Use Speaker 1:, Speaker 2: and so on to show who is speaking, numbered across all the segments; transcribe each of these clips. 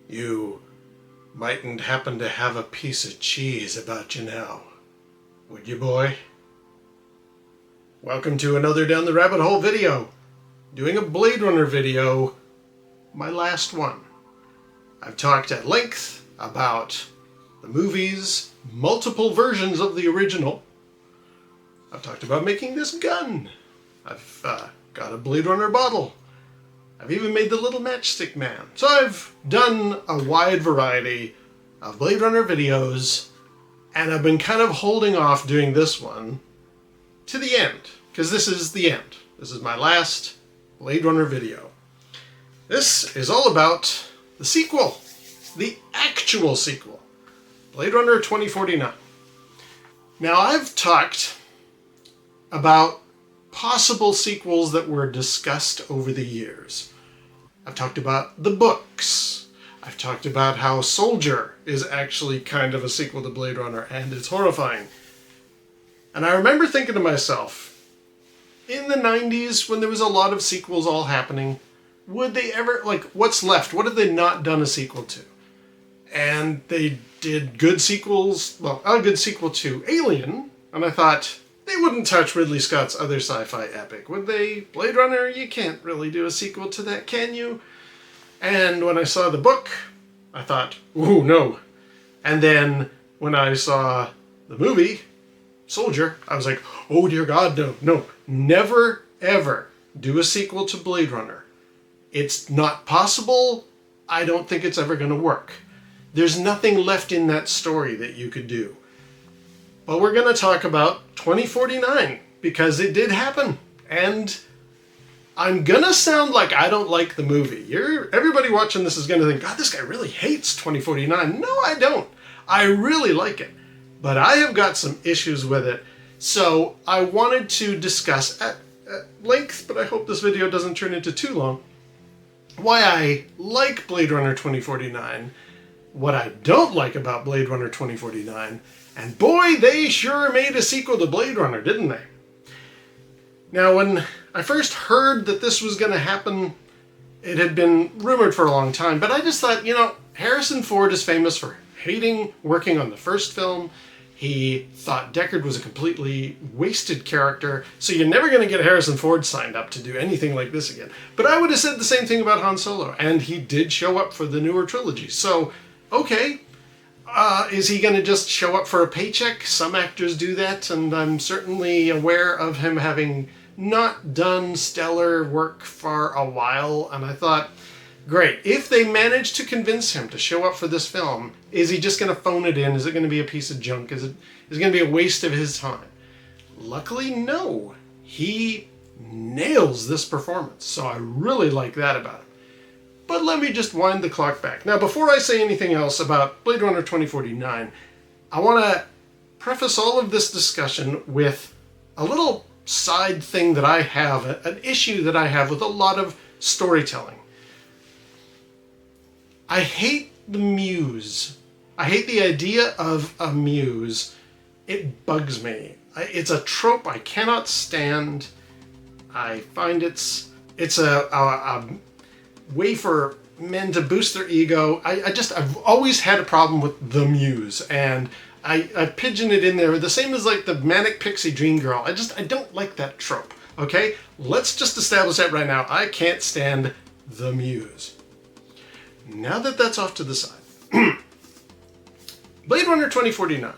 Speaker 1: You mightn't happen to have a piece of cheese about you now, would you, boy? Welcome to another Down the Rabbit Hole video. Doing a Blade Runner video, my last one. I've talked at length about the movies, multiple versions of the original. I've talked about making this gun. I've got a Blade Runner bottle. I've even made the little matchstick man. So I've done a wide variety of Blade Runner videos, and I've been kind of holding off doing this one to the end, because this is the end. This is my last Blade Runner video. This is all about the sequel, the actual sequel, Blade Runner 2049. Now, I've talked about possible sequels that were discussed over the years. I've talked about the books. I've talked about how Soldier is actually kind of a sequel to Blade Runner, and it's horrifying. And I remember thinking to myself, in the 90s, when there was a lot of sequels all happening, would they ever, what's left? What have they not done a sequel to? And they did good sequels, well, a good sequel to Alien, and I thought, they wouldn't touch Ridley Scott's other sci-fi epic, would they? Blade Runner, you can't really do a sequel to that, can you? And when I saw the book, I thought, ooh, no. And then when I saw the movie, Soldier, I was like, oh dear God, no, never ever do a sequel to Blade Runner. It's not possible. I don't think it's ever going to work. There's nothing left in that story that you could do. But we're going to talk about 2049, because it did happen. And I'm going to sound like I don't like the movie. Everybody watching this is going to think, God, this guy really hates 2049. No, I don't. I really like it. But I have got some issues with it. So I wanted to discuss at length, but I hope this video doesn't turn into too long, why I like Blade Runner 2049, what I don't like about Blade Runner 2049, and boy, they sure made a sequel to Blade Runner, didn't they? Now, when I first heard that this was going to happen, it had been rumored for a long time, but I just thought, Harrison Ford is famous for hating working on the first film. He thought Deckard was a completely wasted character, so you're never going to get Harrison Ford signed up to do anything like this again. But I would have said the same thing about Han Solo, and he did show up for the newer trilogy. So, okay, is he going to just show up for a paycheck? Some actors do that, and I'm certainly aware of him having not done stellar work for a while, and I thought, great. If they manage to convince him to show up for this film, is he just going to phone it in? Is it going to be a piece of junk? Is it going to be a waste of his time? Luckily, no. He nails this performance, so I really like that about him. But let me just wind the clock back. Now, before I say anything else about Blade Runner 2049, I want to preface all of this discussion with a little side thing that I have, an issue that I have with a lot of storytelling. I hate the muse. I hate the idea of a muse. It bugs me. It's a trope I cannot stand. I find it's a way for men to boost their ego. I've always had a problem with the muse, and I pigeon it in there the same as like the manic pixie dream girl. I don't like that trope. Okay, let's just establish that right now. I can't stand the muse. Now that that's off to the side, Blade Runner 2049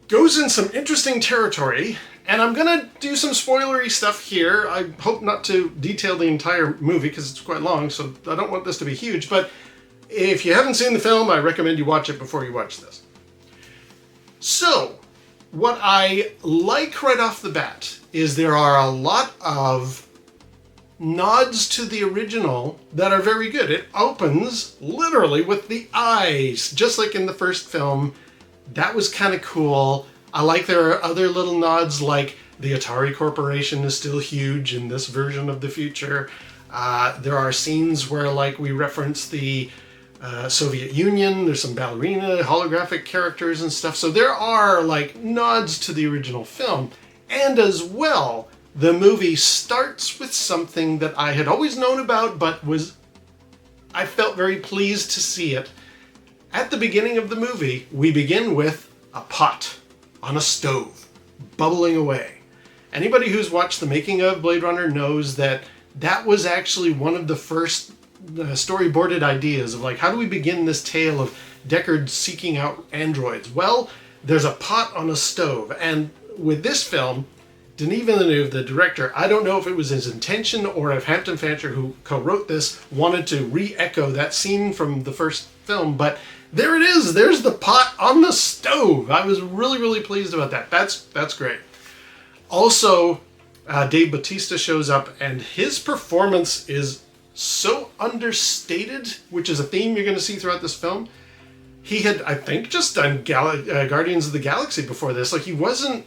Speaker 1: goes in some interesting territory, and I'm going to do some spoilery stuff here. I hope not to detail the entire movie because it's quite long, so I don't want this to be huge, but if you haven't seen the film, I recommend you watch it before you watch this. So, what I like right off the bat is there are a lot of nods to the original that are very good. It opens literally with the eyes, just like in the first film. That was kind of cool. I like there are other little nods, like the Atari Corporation is still huge in this version of the future. There are scenes where we reference the Soviet Union. There's some ballerina holographic characters and stuff. So there are nods to the original film. And as well, the movie starts with something that I had always known about, but was I felt very pleased to see it. At the beginning of the movie, we begin with a pot on a stove, bubbling away. Anybody who's watched the making of Blade Runner knows that that was actually one of the first storyboarded ideas of like, how do we begin this tale of Deckard seeking out androids? Well, there's a pot on a stove. And with this film, Denis Villeneuve, the director, I don't know if it was his intention or if Hampton Fancher, who co-wrote this, wanted to re-echo that scene from the first film, but there it is. There's the pot on the stove. I was really, really pleased about that. That's great. Also, Dave Bautista shows up, and his performance is so understated, which is a theme you're going to see throughout this film. He had, I think, just done Guardians of the Galaxy before this. Like, he wasn't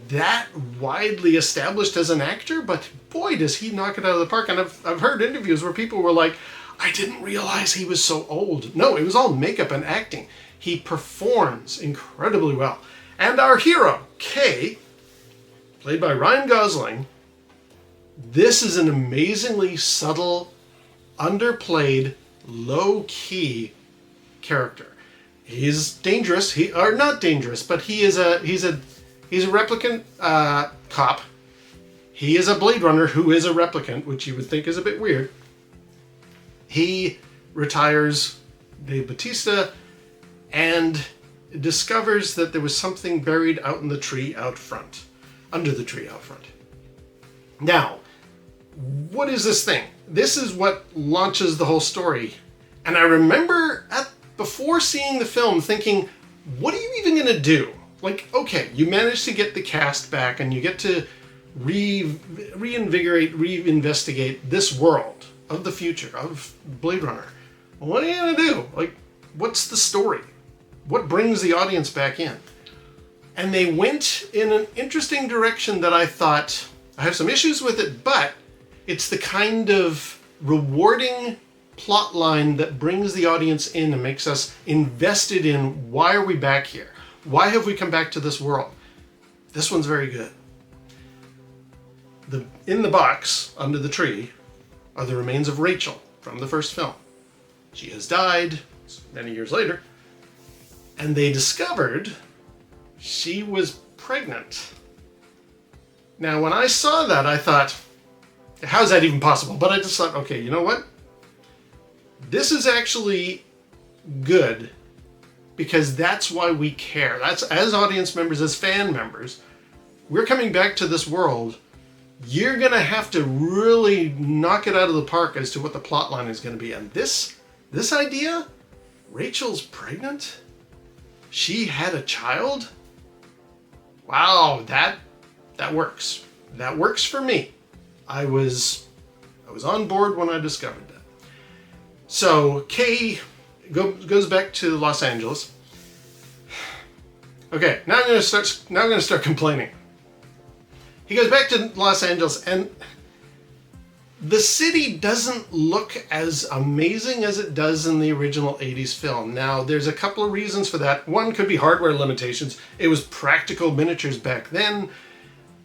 Speaker 1: that widely established as an actor, but boy, does he knock it out of the park. And I've heard interviews where people were like, I didn't realize he was so old. No, it was all makeup and acting. He performs incredibly well. And our hero, Kay, played by Ryan Gosling, this is an amazingly subtle, underplayed, low-key character. He's dangerous, or not dangerous, but he's a replicant cop. He is a Blade Runner who is a replicant, which you would think is a bit weird. He retires Dave Bautista and discovers that there was something buried out in the tree out front. Under the tree out front. Now, what is this thing? This is what launches the whole story. And I remember before seeing the film thinking, what are you even going to do? Like, okay, you managed to get the cast back and you get to reinvestigate this world of the future, of Blade Runner. What are you going to do? Like, what's the story? What brings the audience back in? And they went in an interesting direction that I thought, I have some issues with it, but it's the kind of rewarding plot line that brings the audience in and makes us invested in, why are we back here? Why have we come back to this world? This one's very good. In the box, under the tree, are the remains of Rachel from the first film. She has died many years later, and they discovered she was pregnant. Now, when I saw that, I thought, how's that even possible? But I just thought, okay, you know what? This is actually good because that's why we care. That's, as audience members, as fan members, we're coming back to this world. You're going to have to really knock it out of the park as to what the plot line is going to be. And this idea, Rachel's pregnant? She had a child? Wow, that works. That works for me. I was on board when I discovered that. So Kay goes back to Los Angeles. Okay, now I'm going to start complaining. He goes back to Los Angeles, and the city doesn't look as amazing as it does in the original 80s film. Now, there's a couple of reasons for that. One could be hardware limitations. It was practical miniatures back then.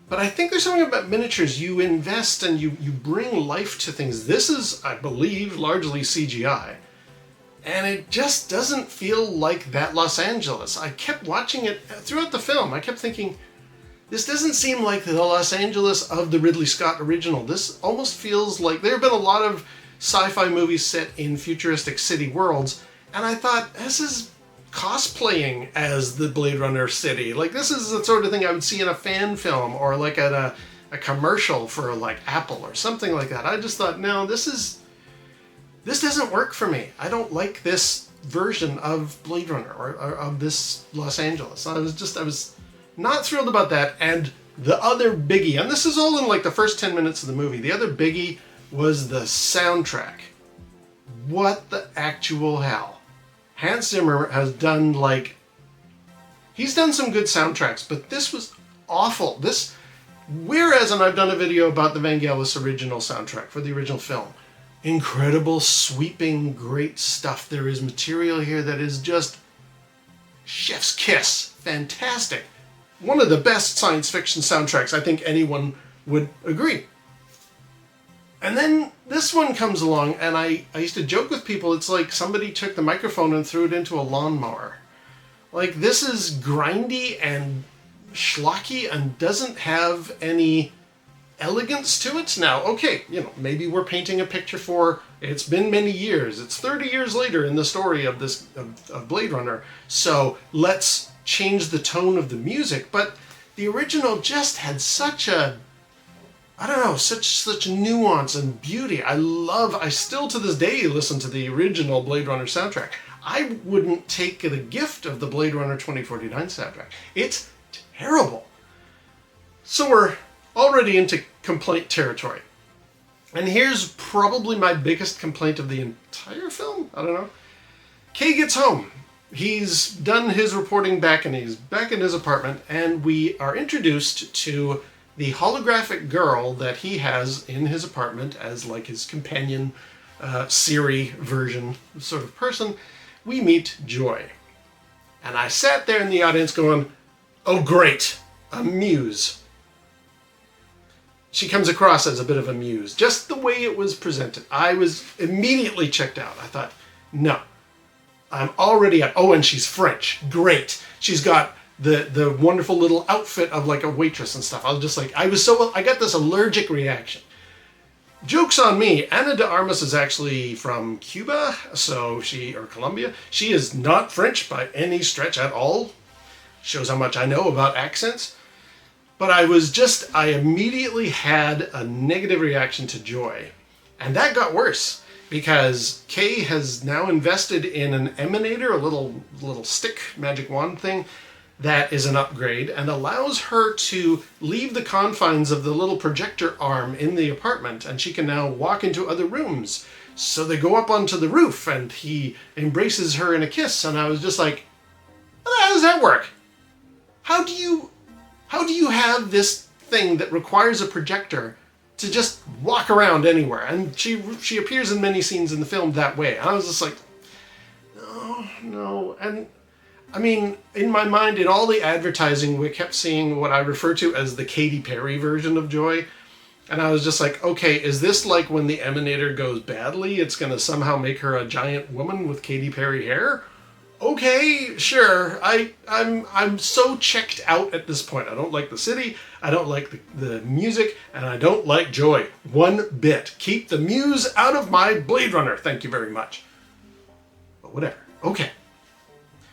Speaker 1: But I think there's something about miniatures. You invest and you bring life to things. This is, I believe, largely CGI. And it just doesn't feel like that Los Angeles. I kept watching it throughout the film. I kept thinking, this doesn't seem like the Los Angeles of the Ridley Scott original. This almost feels like there have been a lot of sci-fi movies set in futuristic city worlds, and I thought, this is cosplaying as the Blade Runner city. Like, this is the sort of thing I would see in a fan film or like at a commercial for like Apple or something like that. I just thought, no, this doesn't work for me. I don't like this version of Blade Runner or of this Los Angeles. I was not thrilled about that. And the other biggie, and this is all in like the first 10 minutes of the movie, the other biggie was the soundtrack. What the actual hell? Hans Zimmer has done he's done some good soundtracks, but this was awful. Whereas, and I've done a video about the Vangelis original soundtrack for the original film, incredible, sweeping, great stuff. There is material here that is just chef's kiss. Fantastic. One of the best science fiction soundtracks, I think anyone would agree. And then this one comes along, and I used to joke with people, it's like somebody took the microphone and threw it into a lawnmower. Like, this is grindy and schlocky and doesn't have any elegance to it. Now, okay, maybe we're painting a picture for, it's been many years. It's 30 years later in the story of this of Blade Runner. So let's change the tone of the music. But the original just had such a, I don't know, such nuance and beauty. I still to this day listen to the original Blade Runner soundtrack. I wouldn't take the gift of the Blade Runner 2049 soundtrack. It's terrible. So we're already into complaint territory. And here's probably my biggest complaint of the entire film. I don't know. Kay gets home. He's done his reporting back and he's back in his apartment, and we are introduced to the holographic girl that he has in his apartment as like his companion, Siri version sort of person. We meet Joy. And I sat there in the audience going, oh great, a muse. She comes across as a bit of a muse. Just the way it was presented. I was immediately checked out. I thought, no. I'm already at, oh, and she's French. Great. She's got the wonderful little outfit of like a waitress and stuff. I was just like, I got this allergic reaction. Joke's on me. Ana de Armas is actually from Cuba, or Colombia. She is not French by any stretch at all. Shows how much I know about accents. But I immediately had a negative reaction to Joy. And that got worse because Kay has now invested in an emanator, a little stick magic wand thing that is an upgrade and allows her to leave the confines of the little projector arm in the apartment, and she can now walk into other rooms. So they go up onto the roof and he embraces her in a kiss, and I was just like, how does that work? How do you have this thing that requires a projector to just walk around anywhere? And she appears in many scenes in the film that way. And I was just like, no. And I mean, in my mind, in all the advertising, we kept seeing what I refer to as the Katy Perry version of Joy. And I was just like, okay, is this like when the emanator goes badly, it's going to somehow make her a giant woman with Katy Perry hair? Okay, sure. I'm so checked out at this point. I don't like the city, I don't like the music, and I don't like Joy one bit. Keep the muse out of my Blade Runner, thank you very much. But whatever. Okay.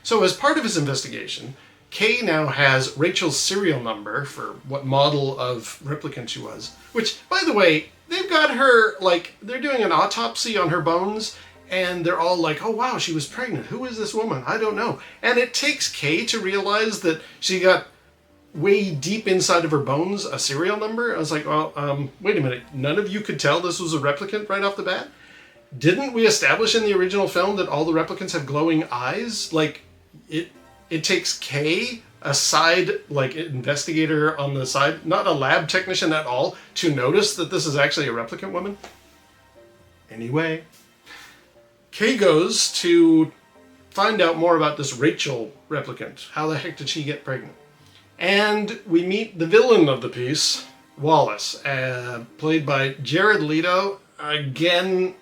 Speaker 1: So as part of his investigation, Kay now has Rachel's serial number for what model of replicant she was. Which, by the way, they've got her, like, they're doing an autopsy on her bones, and they're all like, oh wow, she was pregnant. Who is this woman? I don't know. And it takes Kay to realize that she got way deep inside of her bones a serial number. I was like, well, wait a minute. None of you could tell this was a replicant right off the bat? Didn't we establish in the original film that all the replicants have glowing eyes? Like, it takes Kay, a side, like, investigator on the side, not a lab technician at all, to notice that this is actually a replicant woman? Anyway, Kay goes to find out more about this Rachel replicant. How the heck did she get pregnant? And we meet the villain of the piece, Wallace, played by Jared Leto. Again,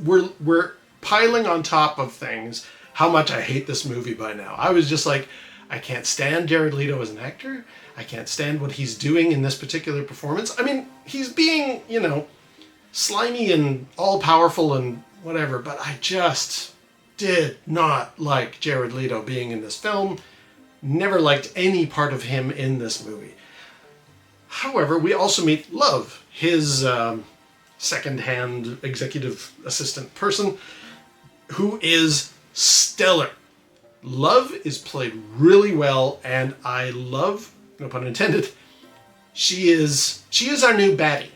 Speaker 1: we're piling on top of things how much I hate this movie by now. I was just like, I can't stand Jared Leto as an actor. I can't stand what he's doing in this particular performance. I mean, he's being, slimy and all-powerful and whatever, but I just did not like Jared Leto being in this film. Never liked any part of him in this movie. However, we also meet Love, his second-hand executive assistant person, who is stellar. Love is played really well, and I love, no pun intended, she is our new baddie.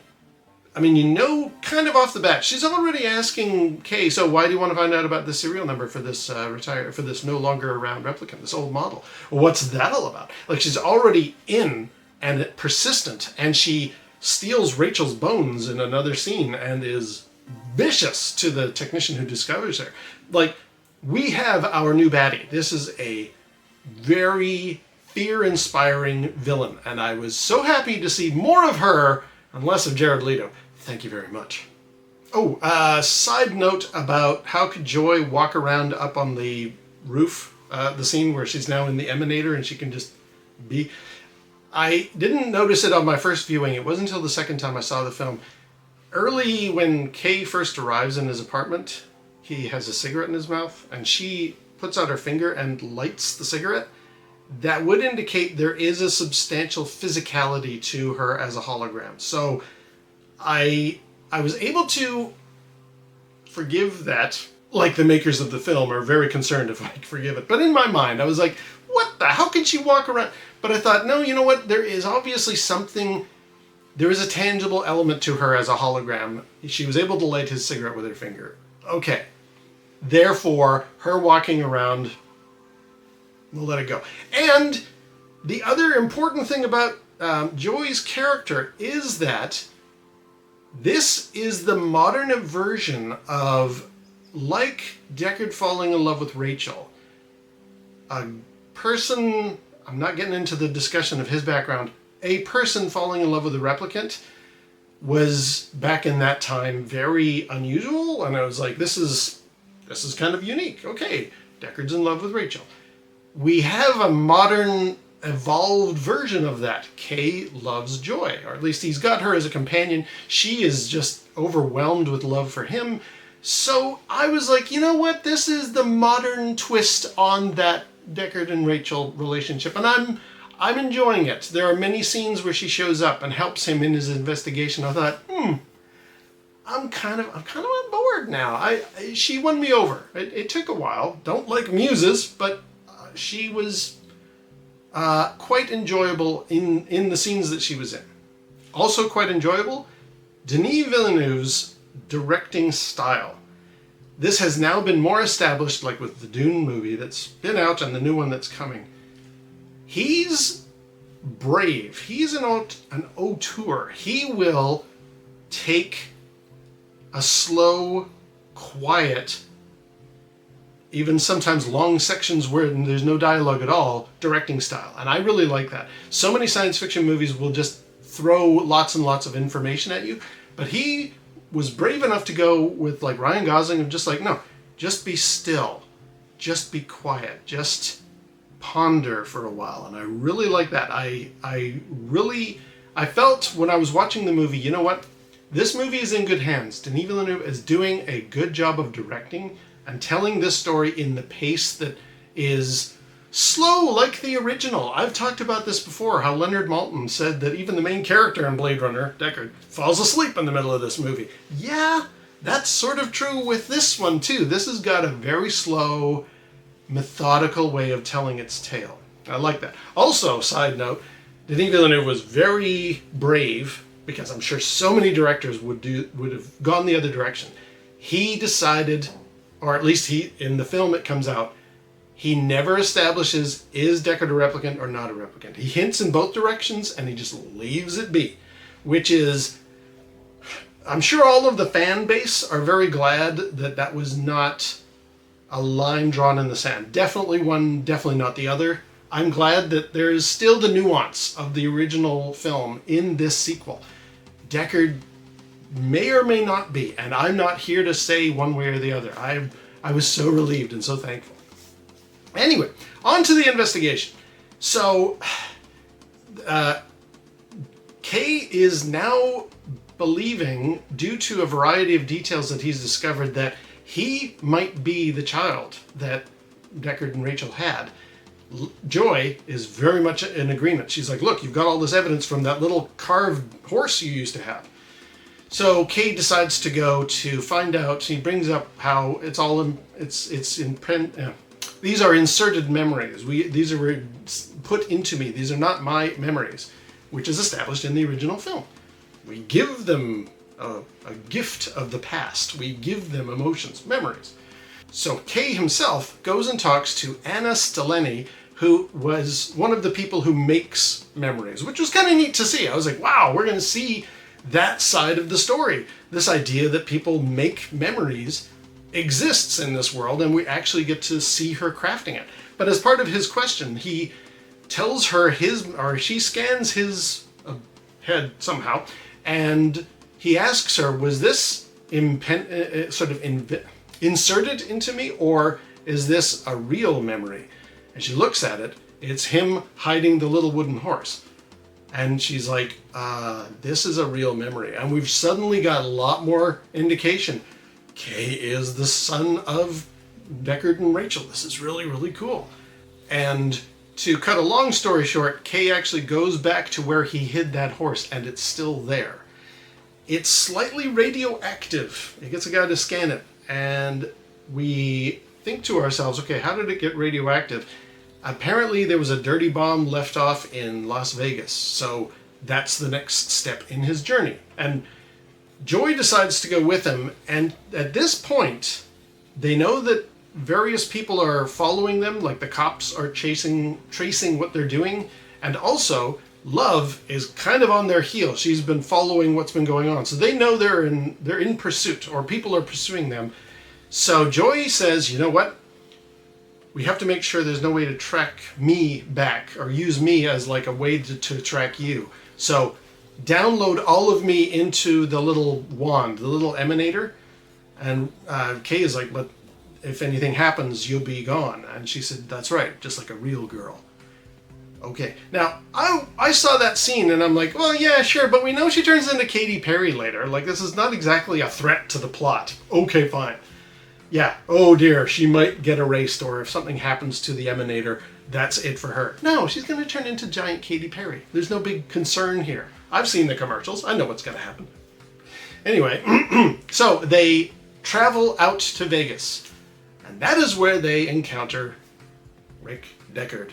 Speaker 1: I mean, kind of off the bat, she's already asking Kay, so why do you want to find out about the serial number for this for this no longer around replicant, this old model? What's that all about? Like, she's already in and persistent, and she steals Rachel's bones in another scene and is vicious to the technician who discovers her. Like, we have our new baddie. This is a very fear-inspiring villain, and I was so happy to see more of her and less of Jared Leto. Thank you very much. Oh, side note about how could Joy walk around up on the roof, the scene where she's now in the Emanator and she can just be... I didn't notice it on my first viewing. It wasn't until the second time I saw the film. Early when Kay first arrives in his apartment, he has a cigarette in his mouth and she puts out her finger and lights the cigarette. That would indicate there is a substantial physicality to her as a hologram. So I was able to forgive that, like the makers of the film are very concerned if I forgive it. But in my mind, I was like, what the, how can she walk around? But I thought, no, you know what? There is obviously something, there is a tangible element to her as a hologram. She was able to light his cigarette with her finger. Okay. Therefore, her walking around, we'll let it go. And the other important thing about Joy's character is that this is the modern version of, like Deckard falling in love with Rachel, a person, I'm not getting into the discussion of his background, a person falling in love with a replicant was, back in that time, very unusual, and I was like, this is kind of unique. Okay, Deckard's in love with Rachel. We have a modern, evolved version of that. Kay loves Joy, or at least he's got her as a companion. She is just overwhelmed with love for him. So I was like, you know what? This is the modern twist on that Deckard and Rachel relationship, and I'm enjoying it. There are many scenes where she shows up and helps him in his investigation. I thought, I'm kind of on board now. She won me over. It took a while. Don't like muses, but she was quite enjoyable in the scenes that she was in. Also quite enjoyable, Denis Villeneuve's directing style. This has now been more established, like with the Dune movie that's been out and the new one that's coming. He's brave. He's an auteur. He will take a slow, quiet, even sometimes long sections where there's no dialogue at all, directing style. And I really like that. So many science fiction movies will just throw lots and lots of information at you, but he was brave enough to go with, like, Ryan Gosling and just like, no, just be still, just be quiet, just ponder for a while. And I really like that. I felt when I was watching the movie, you know what? This movie is in good hands. Denis Villeneuve is doing a good job of directing and telling this story in the pace that is slow like the original. I've talked about this before, how Leonard Maltin said that even the main character in Blade Runner, Deckard, falls asleep in the middle of this movie. Yeah, that's sort of true with this one too. This has got a very slow, methodical way of telling its tale. I like that. Also, side note, Denis Villeneuve was very brave, because I'm sure so many directors would have gone the other direction. He decided, or at least in the film it comes out, he never establishes, is Deckard a replicant or not a replicant. He hints in both directions and he just leaves it be, which is, I'm sure all of the fan base are very glad that that was not a line drawn in the sand. Definitely one, definitely not the other. I'm glad that there is still the nuance of the original film in this sequel. Deckard may or may not be, and I'm not here to say one way or the other. I was so relieved and so thankful. Anyway, on to the investigation. So, Kay is now believing, due to a variety of details that he's discovered, that he might be the child that Deckard and Rachel had. Joy is very much in agreement. She's like, look, you've got all this evidence from that little carved horse you used to have. So Kay decides to go to find out. He brings up how it's all it's in print. These are inserted memories. These are put into me. These are not my memories, which is established in the original film. We give them a gift of the past. We give them emotions, memories. So Kay himself goes and talks to Anna Stellini, who was one of the people who makes memories, which was kind of neat to see. I was like, wow, we're going to see that side of the story. This idea that people make memories exists in this world, and we actually get to see her crafting it. But as part of his question, he tells her she scans his head somehow, and he asks her, was this inserted into me, or is this a real memory? And she looks at it. It's him hiding the little wooden horse. And she's like, this is a real memory. And we've suddenly got a lot more indication. Kay is the son of Deckard and Rachel. This is really, really cool. And to cut a long story short, Kay actually goes back to where he hid that horse, and it's still there. It's slightly radioactive. It gets a guy to scan it, and we think to ourselves, okay, how did it get radioactive? Apparently there was a dirty bomb left off in Las Vegas, so that's the next step in his journey. And Joy decides to go with him, and at this point, they know that various people are following them, like the cops are tracing what they're doing, and also Love is kind of on their heels. She's been following what's been going on, so they know they're in pursuit, or people are pursuing them. So Joy says, you know what? We have to make sure there's no way to track me back, or use me as like a way to track you. So download all of me into the little wand, the little emanator. And Kay is like, but if anything happens, you'll be gone. And she said, that's right, just like a real girl. Okay, now I saw that scene and I'm like, well, yeah, sure, but we know she turns into Katy Perry later. Like, this is not exactly a threat to the plot. Okay, fine. Yeah, oh dear, she might get erased, or if something happens to the emanator, that's it for her. No, she's going to turn into giant Katy Perry. There's no big concern here. I've seen the commercials. I know what's going to happen. Anyway, so they travel out to Vegas, and that is where they encounter Rick Deckard.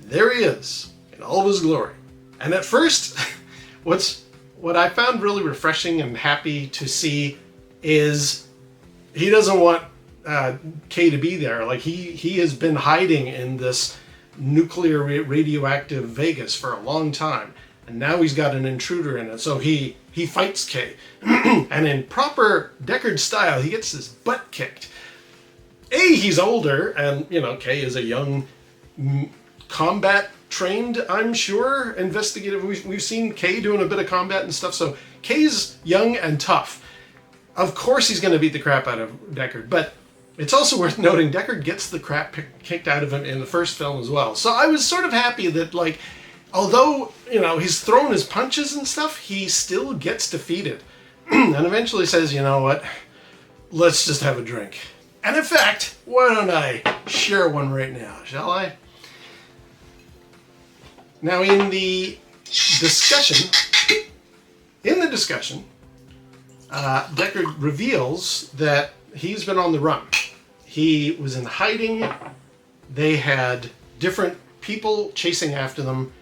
Speaker 1: There he is, in all of his glory. And at first, what I found really refreshing and happy to see is he doesn't want Kay to be there. Like, he has been hiding in this nuclear radioactive Vegas for a long time, and now he's got an intruder in it. So he fights Kay, and in proper Deckard style, he gets his butt kicked. He's older, and Kay is a young, combat trained, I'm sure, investigative. We've seen Kay doing a bit of combat and stuff. So Kay's young and tough. Of course he's going to beat the crap out of Deckard, but it's also worth noting Deckard gets the crap kicked out of him in the first film as well. So I was sort of happy that, like, although, he's thrown his punches and stuff, he still gets defeated. And eventually says, you know what, let's just have a drink. And in fact, why don't I share one right now, shall I? Now in the discussion, Deckard reveals that he's been on the run. He was in hiding. They had different people chasing after them,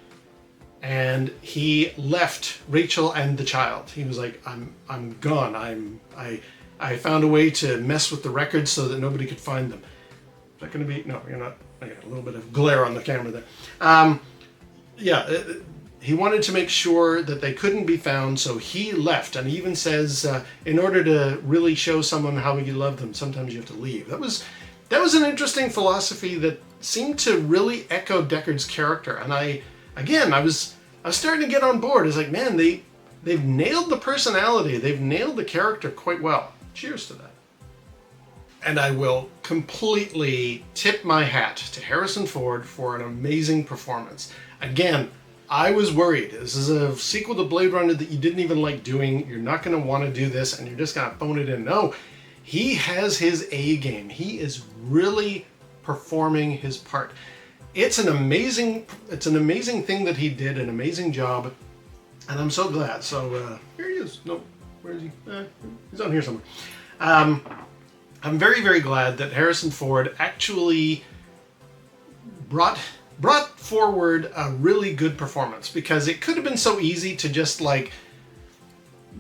Speaker 1: and he left Rachel and the child. He was like, I'm gone. I found a way to mess with the records so that nobody could find them. Is that going to be? No, you're not. I got a little bit of glare on the camera there. He wanted to make sure that they couldn't be found, so he left. And he even says, in order to really show someone how you love them, sometimes you have to leave. That was an interesting philosophy that seemed to really echo Deckard's character. And I was starting to get on board. It's like, man, they've nailed the personality. They've nailed the character quite well. Cheers to that. And I will completely tip my hat to Harrison Ford for an amazing performance. Again, I was worried. This is a sequel to Blade Runner that you didn't even like doing. You're not going to want to do this, and you're just going to phone it in. No, he has his A game. He is really performing his part. It's an amazing thing that he did, an amazing job, and I'm so glad. So here he is. No, where is he? He's on here somewhere. I'm very, very glad that Harrison Ford actually brought forward a really good performance, because it could have been so easy to just like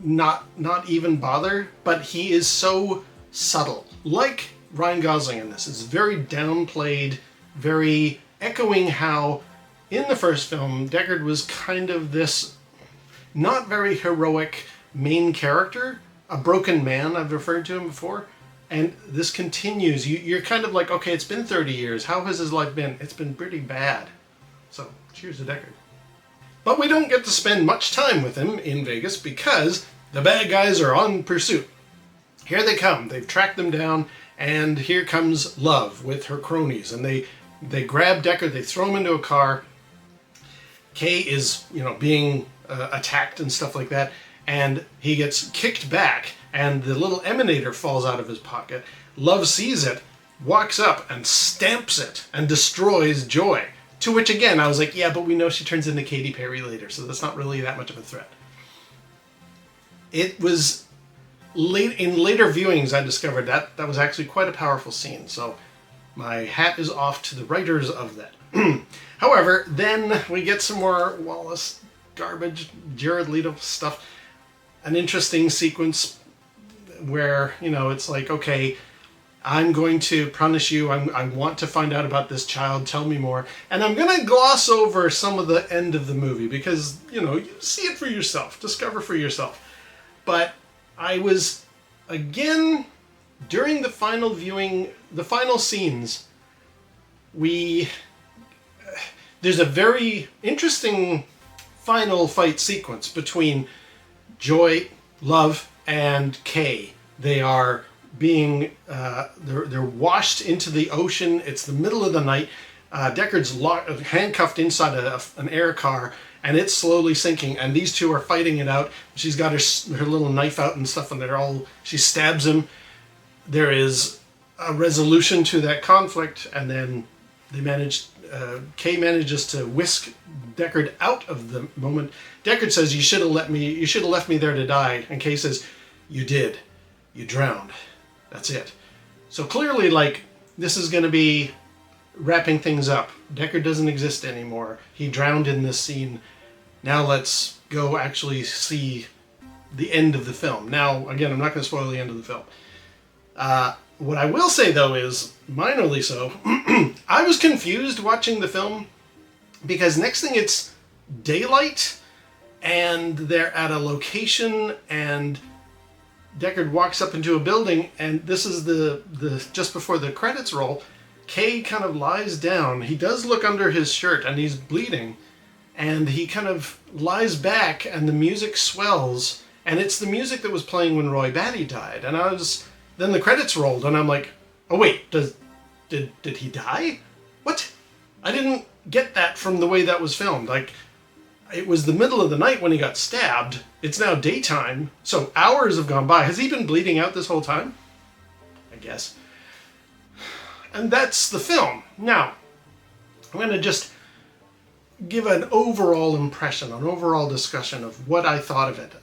Speaker 1: not even bother, but he is so subtle. Like Ryan Gosling in this. It's very downplayed, very echoing how in the first film Deckard was kind of this not very heroic main character, a broken man. I've referred to him before. And this continues. You're kind of like, okay, it's been 30 years. How has his life been? It's been pretty bad. So, cheers to Deckard. But we don't get to spend much time with him in Vegas because The bad guys are on pursuit. Here they come. They've tracked them down, and here comes Love with her cronies, and they grab Deckard, they throw him into a car. Kay is, being attacked and stuff like that, and he gets kicked back, and the little emanator falls out of his pocket. Love sees it, walks up, and stamps it, and destroys Joy. To which, again, I was like, yeah, but we know she turns into Katy Perry later, so that's not really that much of a threat. It was in later viewings I discovered that was actually quite a powerful scene, so my hat is off to the writers of that. However, then we get some more Wallace garbage, Jared Leto stuff. An interesting sequence where, it's like, okay, I'm going to punish you. I want to find out about this child. Tell me more. And I'm going to gloss over some of the end of the movie because, you see it for yourself. Discover for yourself. But I was, again, during the final viewing, the final scenes, there's a very interesting final fight sequence between Joy, Love, and Kay. They are being they're washed into the ocean. It's the middle of the night. Deckard's handcuffed inside an air car, and it's slowly sinking. And these two are fighting it out. She's got her little knife out and stuff, and she stabs him. There is a resolution to that conflict, and then Kay manages to whisk Deckard out of the moment. Deckard says, "You should have left me there to die." And Kay says, "You did. You drowned. That's it." So clearly, this is going to be wrapping things up. Deckard doesn't exist anymore. He drowned in this scene. Now let's go actually see the end of the film. Now, again, I'm not going to spoil the end of the film. What I will say, though, is, minorly so, I was confused watching the film because next thing it's daylight and they're at a location and Deckard walks up into a building, and this is the just before the credits roll. Kay kind of lies down. He does look under his shirt and he's bleeding, and he kind of lies back and the music swells, and it's the music that was playing when Roy Batty died. And then the credits rolled, and I'm like, oh wait, did he die? What? I didn't get that from the way that was filmed. It was the middle of the night when he got stabbed. It's now daytime, so hours have gone by. Has he been bleeding out this whole time? I guess. And that's the film. Now, I'm going to just give an overall impression, an overall discussion of what I thought of it.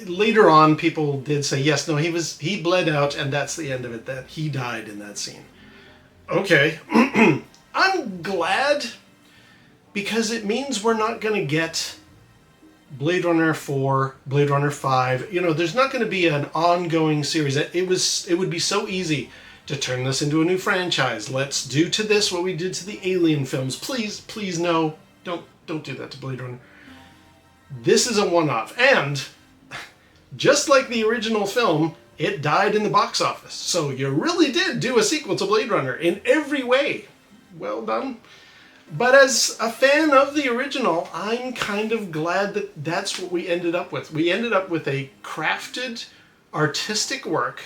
Speaker 1: Later on, people did say, yes, no, he bled out, and that's the end of it, that he died in that scene. Okay. I'm glad, because it means we're not going to get Blade Runner 4, Blade Runner 5. There's not going to be an ongoing series. It would be so easy to turn this into a new franchise. Let's do to this what we did to the Alien films. Please, no. Don't do that to Blade Runner. This is a one-off. And just like the original film, it died in the box office. So you really did do a sequel to Blade Runner in every way. Well done. But as a fan of the original, I'm kind of glad that that's what we ended up with. We ended up with a crafted, artistic work,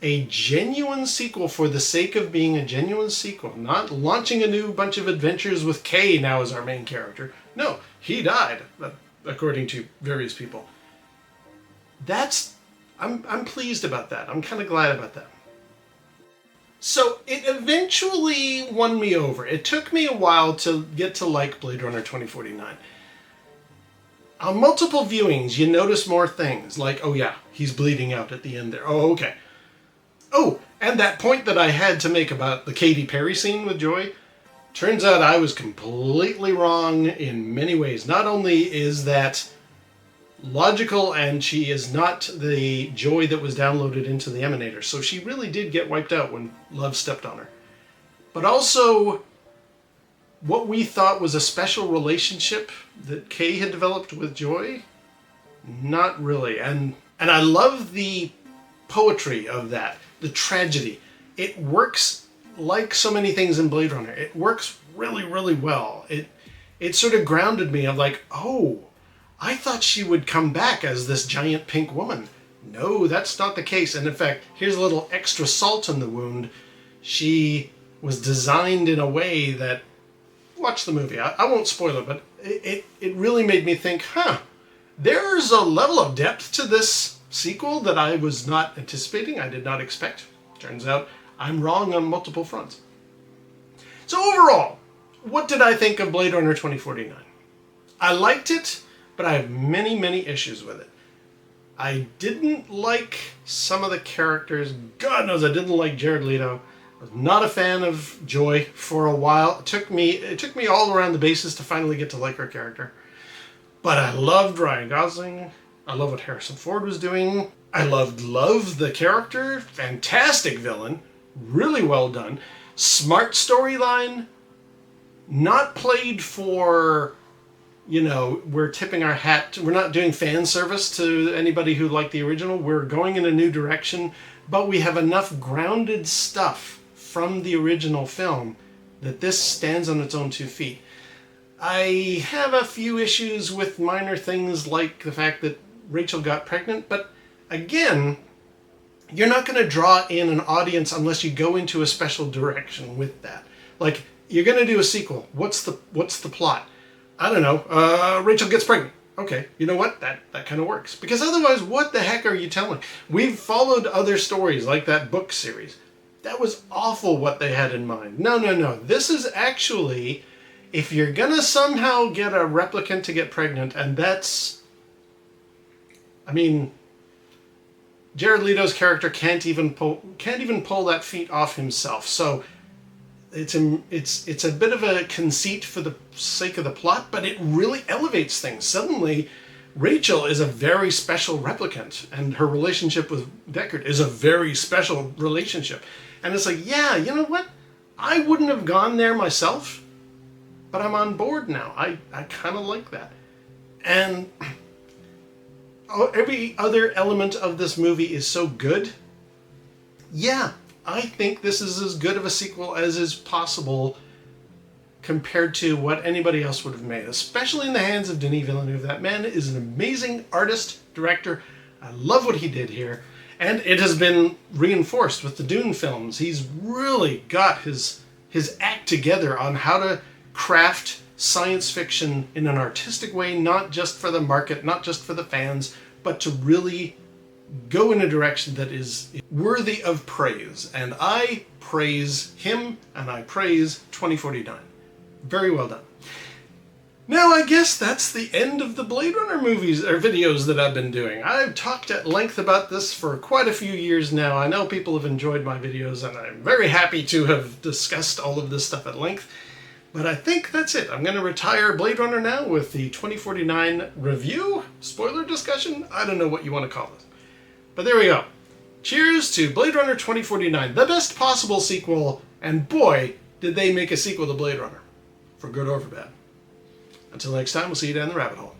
Speaker 1: a genuine sequel for the sake of being a genuine sequel, not launching a new bunch of adventures with Kay now as our main character. No, he died, according to various people. I'm pleased about that. I'm kind of glad about that. So it eventually won me over. It took me a while to get to like Blade Runner 2049. On multiple viewings, you notice more things, like, oh yeah, he's bleeding out at the end there. Oh, okay. Oh, and that point that I had to make about the Katy Perry scene with Joy, turns out I was completely wrong in many ways. Not only is that logical, and she is not the Joy that was downloaded into the Emanator, so she really did get wiped out when Love stepped on her. But also, what we thought was a special relationship that Kay had developed with Joy, not really. And I love the poetry of that, the tragedy. It works like so many things in Blade Runner. It works really, really well. It sort of grounded me of like, oh, I thought she would come back as this giant pink woman. No, that's not the case. And in fact, here's a little extra salt in the wound. She was designed in a way that, watch the movie, I won't spoil it, but it really made me think, there's a level of depth to this sequel that I was not anticipating, I did not expect. Turns out I'm wrong on multiple fronts. So overall, what did I think of Blade Runner 2049? I liked it, but I have many, many issues with it. I didn't like some of the characters. God knows I didn't like Jared Leto. I was not a fan of Joy for a while. It took me all around the bases to finally get to like her character. But I loved Ryan Gosling. I love what Harrison Ford was doing. I loved Love, the character. Fantastic villain. Really well done. Smart storyline. Not played for, we're tipping our hat. We're not doing fan service to anybody who liked the original. We're going in a new direction. But we have enough grounded stuff from the original film that this stands on its own 2 feet. I have a few issues with minor things like the fact that Rachel got pregnant, but again, you're not going to draw in an audience unless you go into a special direction with that. Like, you're going to do a sequel. What's the plot? I don't know. Rachel gets pregnant. Okay, you know what? That kind of works. Because otherwise, what the heck are you telling? We've followed other stories like that book series. That was awful what they had in mind. No. This is actually, if you're going to somehow get a replicant to get pregnant, and that's, Jared Leto's character can't even pull that feat off himself. So it's a bit of a conceit for the sake of the plot, but it really elevates things. Suddenly, Rachel is a very special replicant, and her relationship with Deckard is a very special relationship. And it's like, yeah, you know what? I wouldn't have gone there myself, but I'm on board now. I kind of like that. And every other element of this movie is so good. Yeah, I think this is as good of a sequel as is possible compared to what anybody else would have made, especially in the hands of Denis Villeneuve. That man is an amazing artist, director. I love what he did here. And it has been reinforced with the Dune films. He's really got his act together on how to craft science fiction in an artistic way, not just for the market, not just for the fans, but to really go in a direction that is worthy of praise. And I praise him, and I praise 2049. Very well done. Now, I guess that's the end of the Blade Runner movies or videos that I've been doing. I've talked at length about this for quite a few years now. I know people have enjoyed my videos, and I'm very happy to have discussed all of this stuff at length. But I think that's it. I'm going to retire Blade Runner now with the 2049 review, spoiler discussion. I don't know what you want to call it. But there we go. Cheers to Blade Runner 2049, the best possible sequel, and boy, did they make a sequel to Blade Runner, for good or for bad. Until next time, we'll see you down the rabbit hole.